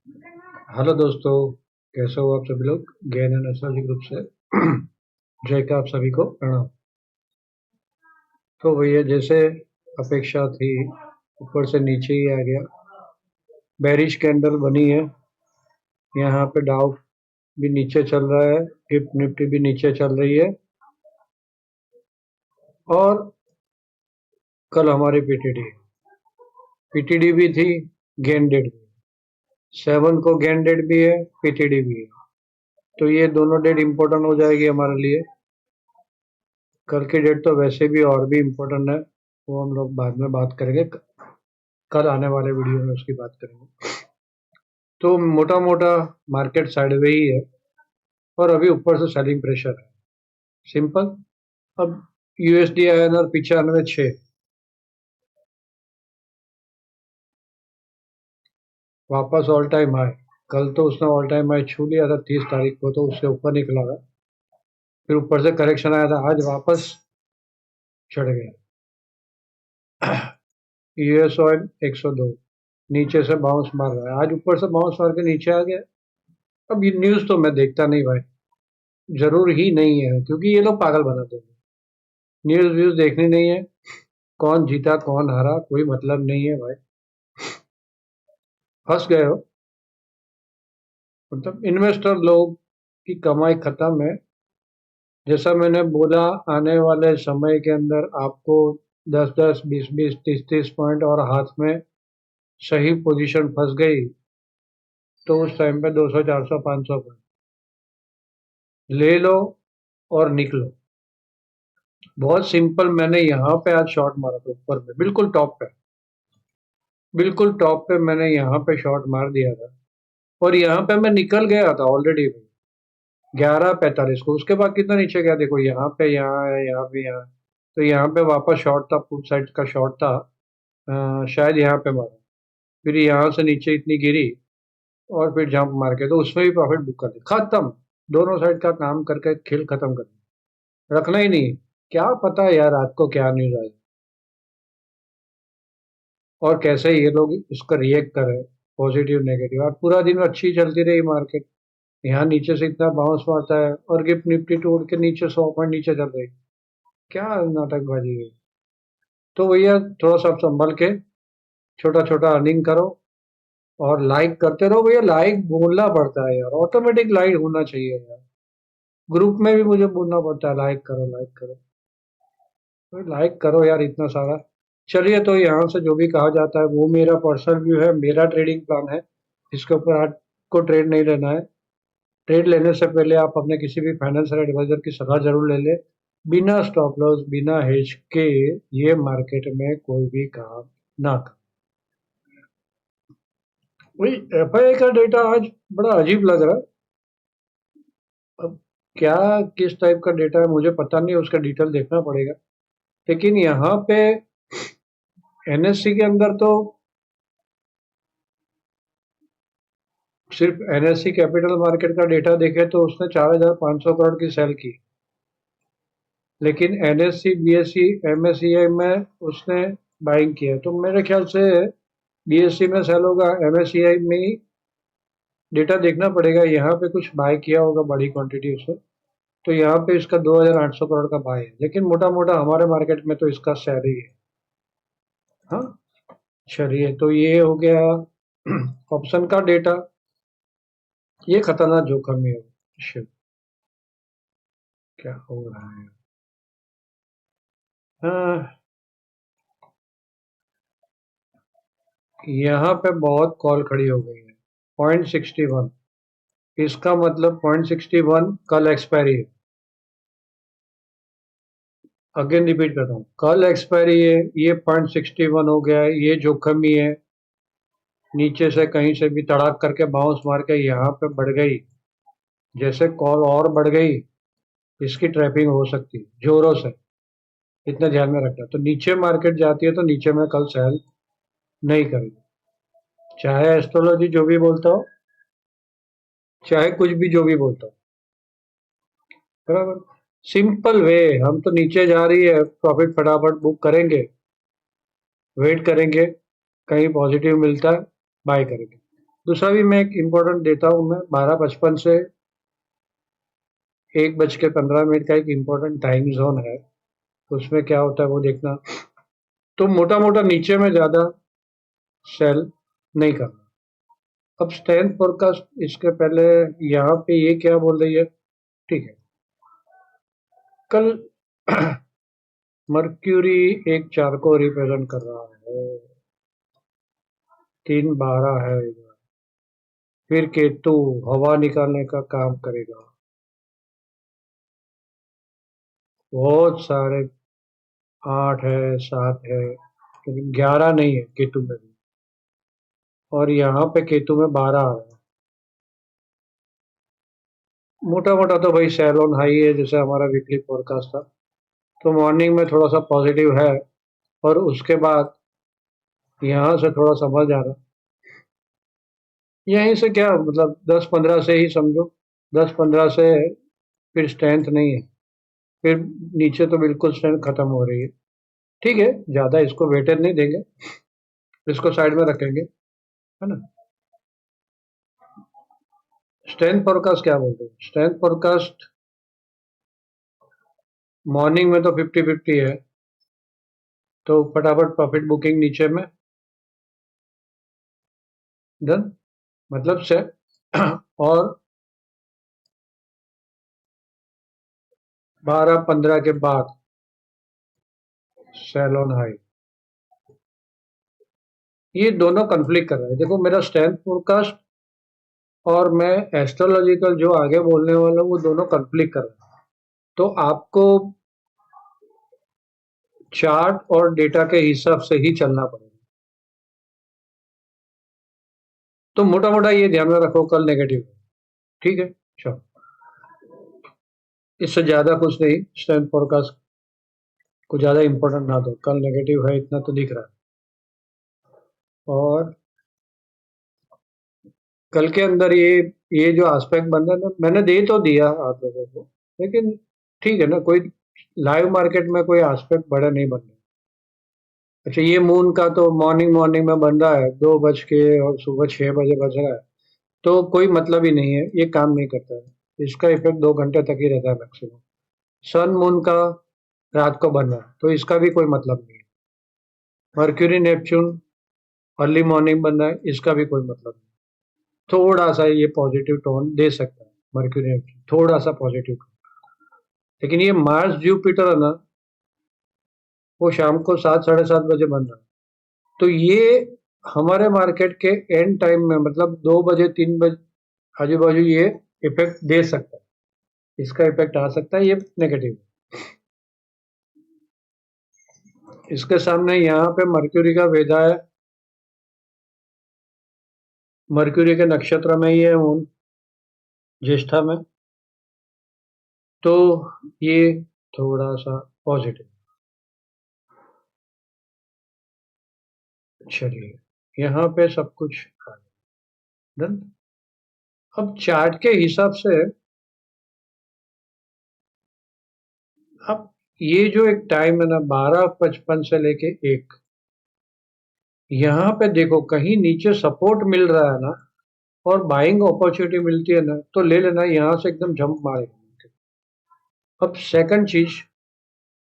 Hello दोस्तों, कैसे हो आप सभी लोग। ज्ञान एंड एस्ट्रोलॉजी ग्रुप से जय का आप सभी को प्रणाम। तो भैया जैसे अपेक्षा थी, ऊपर से नीचे ही आ गया। बेरिश कैंडल बनी है। यहाँ पे डाउ भी नीचे चल रहा है, गिफ्ट निफ्टी भी नीचे चल रही है। और कल हमारी पीटीडी भी थी, गेन डेट भी। 7 को गेन डेट भी है, पीटीडी भी है। तो ये दोनों डेट इंपॉर्टेंट हो जाएगी हमारे लिए। कल की डेट तो वैसे भी और भी इम्पोर्टेंट है, वो हम लोग बाद में बात करेंगे। कल आने वाले वीडियो में उसकी बात करेंगे। तो मोटा मोटा मार्केट साइडवे ही है और अभी ऊपर से सेलिंग प्रेशर है। सिंपल। अब यूएसडी INR 95.6 वापस ऑल टाइम हाई। कल तो उसने ऑल टाइम हाई छू लिया था 30 तारीख को, तो उससे ऊपर निकला था। फिर ऊपर से करेक्शन आया था, आज वापस चढ़ गया। यूएस ऑयल 102 नीचे से बाउंस मार रहा है, आज ऊपर से बाउंस मार के नीचे आ गया। अब ये न्यूज तो मैं देखता नहीं भाई, जरूर ही नहीं है, क्योंकि ये लोग पागल बनाते हैं। न्यूज व्यूज देखनी नहीं है, कौन जीता कौन हारा कोई मतलब नहीं है भाई। फंस गए हो, मतलब इन्वेस्टर लोग की कमाई खत्म है। जैसा मैंने बोला, आने वाले समय के अंदर आपको 10-10, 20-20, 30-30 पॉइंट और हाथ में सही पोजीशन फंस गई, तो उस टाइम पे 200, 400, 500 पॉइंट ले लो और निकलो। बहुत सिंपल। मैंने यहाँ पे आज शॉर्ट मारा था, ऊपर में बिल्कुल टॉप पे, बिल्कुल टॉप पे मैंने यहाँ पे शॉर्ट मार दिया था। और यहाँ पे मैं निकल गया था ऑलरेडी 11:45 को। उसके बाद कितना नीचे गया देखो, यहाँ पे, यहाँ है, यहाँ पे, यहाँ। तो यहाँ पे वापस शॉर्ट था, पुट साइड का शॉर्ट था। शायद यहाँ पे मारा, फिर यहाँ से नीचे इतनी गिरी और फिर जंप मार के तो उसमें भी प्रॉफिट बुक कर दिया। खत्म। दोनों साइड का काम करके खेल खत्म कर दिया, रखना ही नहीं। क्या पता यार रात को क्या न्यूज आई और कैसे ये लोग इसका रिएक्ट करें, पॉजिटिव नेगेटिव। और पूरा दिन अच्छी चलती रही मार्केट, यहाँ नीचे से इतना बाउंस मारता है और गिफ्ट निफ्टी तोड़ के नीचे 100 पॉइंट नीचे चल रही। क्या नाटकबाजी है। तो भैया थोड़ा सा संभल के छोटा छोटा अर्निंग करो और लाइक करते रहो। भैया लाइक बोलना पड़ता है यार, ऑटोमेटिक लाइक होना चाहिए यार। ग्रुप में भी मुझे बोलना पड़ता है लाइक करो, लाइक करो। तो लाइक करो यार इतना सारा। चलिए, तो यहाँ से जो भी कहा जाता है वो मेरा पर्सनल व्यू है, मेरा ट्रेडिंग प्लान है। इसके ऊपर आपको ट्रेड नहीं लेना है। ट्रेड लेने से पहले आप अपने किसी भी फाइनेंशियल एडवाइजर की सलाह जरूर ले लें। बिना स्टॉप लॉस, बिना हेज के ये मार्केट में कोई भी काम ना कर। वही FII का डेटा आज बड़ा अजीब लग रहा है। अब क्या, किस टाइप का डेटा है मुझे पता नहीं, उसका डिटेल देखना पड़ेगा। लेकिन यहाँ पे NSE के अंदर तो सिर्फ NSE कैपिटल मार्केट का डेटा देखे तो उसने 4,500 करोड़ की सेल की। लेकिन NSE, BSE, MSCI में उसने बाइंग किया, तो मेरे ख्याल से BSE में सेल होगा, MSCI में ही डेटा देखना पड़ेगा। यहाँ पे कुछ बाय किया होगा बड़ी क्वांटिटी उससे, तो यहाँ पे इसका 2,800 करोड़ का बाय है। लेकिन मोटा मोटा हमारे मार्केट में तो इसका शेयर ही है। हाँ, चलिए, तो ये हो गया ऑप्शन का डेटा। ये खतरनाक जोखिम है। Shit, क्या हो रहा है। हाँ, यहाँ पे बहुत कॉल खड़ी हो गई है। 0.61, इसका मतलब 0.61 कल एक्सपायरी है। अगेन रिपीट करता हूँ, कल एक्सपायरी है। ये 0.61 हो गया है, ये जोखिम ही है। नीचे से कहीं से भी तड़ाक करके बाउंस मार के यहाँ पे बढ़ गई, जैसे कॉल और बढ़ गई, इसकी ट्रैपिंग हो सकती है जोरों से। इतना ध्यान में रखना। तो नीचे मार्केट जाती है तो नीचे में कल सेल नहीं करेगी, चाहे एस्ट्रोलॉजी जो भी बोलता हो, चाहे कुछ भी जो भी बोलता हो। बराबर। सिंपल वे, हम तो नीचे जा रही है, प्रॉफिट फटाफट बुक करेंगे, वेट करेंगे, कहीं पॉजिटिव मिलता है बाय करेंगे। दूसरा भी मैं एक इम्पोर्टेंट देता हूँ, मैं 12:55 से 1:15 का एक इम्पोर्टेंट टाइम जोन है, उसमें क्या होता है वो देखना। तो मोटा मोटा नीचे में ज़्यादा सेल नहीं करना। अब स्ट्रेंथ फोरकास्ट इसके पहले यहाँ पे ये क्या बोल रही है, ठीक है। कल मर्क्यूरी एक 4 को रिप्रेजेंट कर रहा है, 3:12 है इधर। फिर केतु हवा निकालने का काम करेगा, बहुत सारे 8 है, 7 है, लेकिन 11 नहीं है केतु में भी। और यहाँ पे केतु में 12 आ रहा है। मोटा मोटा तो भाई सेल ऑन हाई है, जैसे हमारा वीकली फोरकास्ट था। तो मॉर्निंग में थोड़ा सा पॉजिटिव है, और उसके बाद यहाँ से थोड़ा समझ आ रहा। यहीं से क्या मतलब 10-15 से ही समझो, 10-15 से फिर स्ट्रेंथ नहीं है, फिर नीचे तो बिल्कुल स्ट्रेंथ खत्म हो रही है। ठीक है, ज्यादा इसको वेटेज नहीं देंगे, इसको साइड में रखेंगे, है ना। स्ट्रेंथ फोरकास्ट क्या बोलते हैं, स्ट्रेंथ फोरकास्ट मॉर्निंग में तो 50-50 है, तो फटाफट प्रॉफिट बुकिंग नीचे में डन, मतलब से और 12-15 के बाद सेल ऑन हाई, ये दोनों कन्फ्लिक्ट कर रहे हैं। देखो मेरा स्ट्रेंथ फोरकास्ट और मैं एस्ट्रोलॉजिकल जो आगे बोलने वाला हूँ वो दोनों कन्फ्लिक्ट कर रहे हैं। तो आपको चार्ट और डेटा के हिसाब से ही चलना पड़ेगा। तो मोटा मोटा ये ध्यान में रखो, कल नेगेटिव है, ठीक है। चलो, इससे ज्यादा कुछ नहीं, स्ट्रेंथ फोरकास्ट को ज्यादा इंपॉर्टेंट ना दो, कल नेगेटिव है इतना तो दिख रहा है। और कल के अंदर ये जो एस्पेक्ट बन रहा है ना, मैंने दे तो दिया आप लोगों को, लेकिन ठीक है ना, कोई लाइव मार्केट में कोई एस्पेक्ट बड़ा नहीं बन रहा। अच्छा, ये मून का तो मॉर्निंग मॉर्निंग में बन रहा है 2 बज के और सुबह 6 बजे बज रहा है, तो कोई मतलब ही नहीं है, ये काम नहीं करता है। इसका इफेक्ट 2 घंटे तक ही रहता है मैक्सिमम। सन मून का रात को बन रहा है, तो इसका भी कोई मतलब नहीं है। मर्क्यूरी नेपच्यून अर्ली मॉर्निंग बन रहा है, इसका भी कोई मतलब नहीं। थोड़ा सा ये पॉजिटिव टोन दे सकता है मर्क्यूरी नेपच्यून, थोड़ा सा पॉजिटिव, लेकिन ये मार्स जुपिटर है ना, वो शाम को 7-7:30 बजे बन रहा है। तो ये हमारे मार्केट के एंड टाइम में, मतलब 2 बजे 3 बजे आजू बाजू ये इफेक्ट दे सकता है, इसका इफेक्ट आ सकता है, ये नेगेटिव। इसके सामने यहाँ पे मर्क्यूरी का भेजा है, मर्क्यूरी के नक्षत्र में ही है मून, ज्येष्ठा में, तो ये थोड़ा सा पॉजिटिव। चलिए, यहाँ पे सब कुछ डन। अब चार्ट के हिसाब से, अब ये जो एक टाइम है ना 12:55 से लेके 1, यहाँ पे देखो कहीं नीचे सपोर्ट मिल रहा है ना, और बाइंग अपॉर्चुनिटी मिलती है ना, तो ले लेना, यहाँ से एकदम जंप मारेगा। अब सेकंड चीज,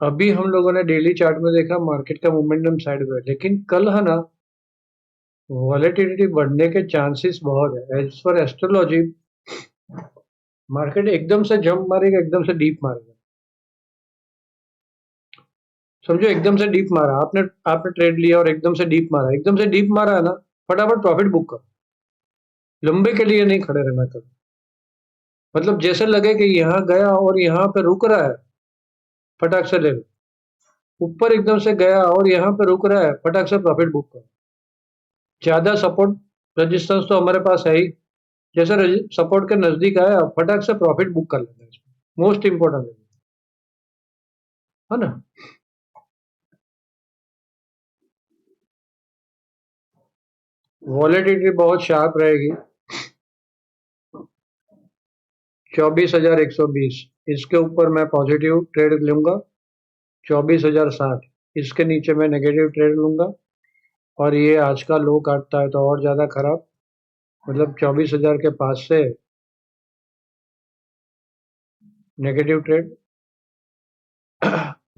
अभी हम लोगों ने डेली चार्ट में देखा मार्केट का मोमेंटम साइड में, लेकिन कल है ना वॉलेटिलिटी बढ़ने के चांसेस बहुत है। एज पर एस्ट्रोलॉजी मार्केट एकदम से जंप मारेगा, एकदम से डीप मारेगा। समझो एकदम से डीप मारा आपने, आपने ट्रेड लिया और एकदम से डीप मारा, एकदम से डीप मारा है ना, फटाफट प्रॉफिट बुक करो, लंबे के लिए नहीं खड़े रहना कल। मतलब जैसे लगे कि यहाँ गया और यहाँ पे रुक रहा है, फटाक से ले लो। ऊपर एकदम से गया और यहाँ पे रुक रहा है, फटाक से प्रॉफिट बुक करो। ज्यादा सपोर्ट रेजिस्टेंस तो हमारे पास है ही, जैसे सपोर्ट के नजदीक आया फटाक से प्रॉफिट बुक कर लेना, इसमें मोस्ट इंपॉर्टेंट है ना। वॉलेटिलिटी बहुत शार्प रहेगी, 24,120, इसके ऊपर मैं पॉजिटिव ट्रेड लूंगा, 24,060, इसके नीचे मैं नेगेटिव ट्रेड लूंगा। और ये आज का लो काटता है तो और ज्यादा खराब, मतलब 24,000 के पास से नेगेटिव ट्रेड।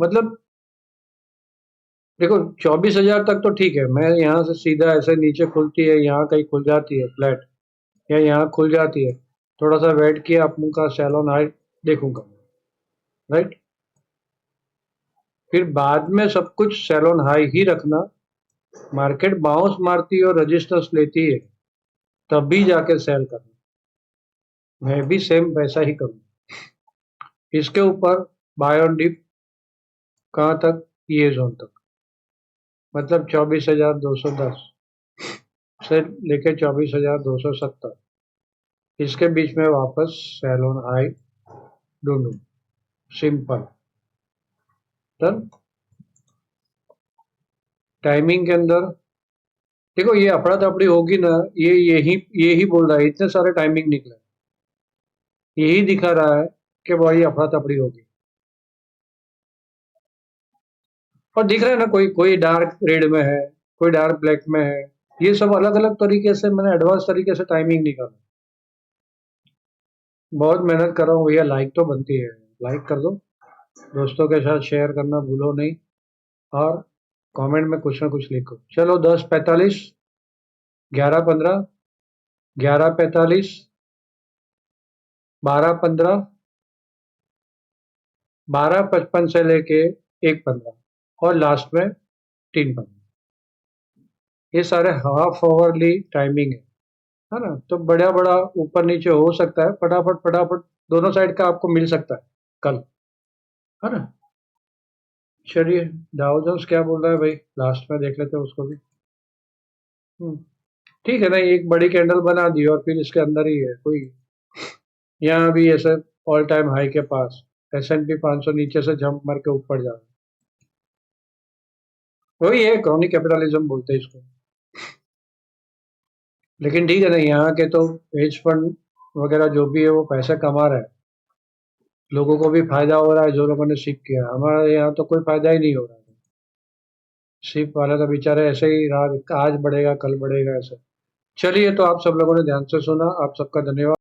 मतलब देखो 24,000 तक तो ठीक है, मैं यहाँ से सीधा ऐसे नीचे खुलती है, यहाँ कहीं खुल जाती है फ्लैट, या यहाँ खुल जाती है, थोड़ा सा वेट किया, अपनों का सेल ऑन हाई देखूंगा, राइट। फिर बाद में सब कुछ सेल ऑन हाई ही रखना, मार्केट बाउंस मारती है और रजिस्टर्स लेती है तभी जाके सेल करना। मैं भी सेम वैसा ही करूँ। इसके ऊपर बाय ऑन डिप कहाँ तक, ये जोन तक, मतलब 24,210 से लेके 24,270, इसके बीच में वापस सेल ऑन हाई ढूंढूं, सिंपल। डन। टाइमिंग के अंदर देखो, ये अफड़ा तफड़ी होगी ना, यही बोल रहा है, इतने सारे टाइमिंग निकले, यही दिखा रहा है कि भाई अफड़ा तफड़ी होगी। और दिख रहा है ना, कोई कोई डार्क रेड में है, कोई डार्क ब्लैक में है, ये सब अलग अलग तरीके से मैंने एडवांस तरीके से टाइमिंग निकाला। बहुत मेहनत कर रहा हूँ भैया, लाइक तो बनती है, लाइक कर दो, दोस्तों के साथ शेयर करना भूलो नहीं, और कमेंट में कुछ ना कुछ लिखो। चलो 10:45, 11:15, 11:45, 12:15, 12:55 से लेके 1:15, और लास्ट में 3:15। ये सारे हाफ आवरली टाइमिंग है ना। तो बड़ा बड़ा ऊपर नीचे हो सकता है, फटाफट फटाफट दोनों साइड का आपको मिल सकता है कल, है ना। चलिए, डाउ जोन्स क्या बोल रहा है भाई, लास्ट में देख लेते हैं उसको भी। हम्म, ठीक है ना, एक बड़ी कैंडल बना दी और फिर इसके अंदर ही है कोई, यहाँ भी ऐसे ऑल टाइम हाई के पास S&P 500 नीचे से जंप मार के ऊपर जा रहा है, वही है क्रॉनिक कैपिटलिज्म बोलते हैं इसको। लेकिन ठीक है ना, यहाँ के तो हेज फंड वगैरह जो भी है वो पैसे कमा रहे हैं, लोगों को भी फायदा हो रहा है, जो लोगों ने सिप किया। हमारे यहाँ तो कोई फायदा ही नहीं हो रहा है, सिप वाले तो बेचारे ऐसे ही रहा, आज बढ़ेगा कल बढ़ेगा ऐसे। चलिए, तो आप सब लोगों ने ध्यान से सुना, आप सबका धन्यवाद।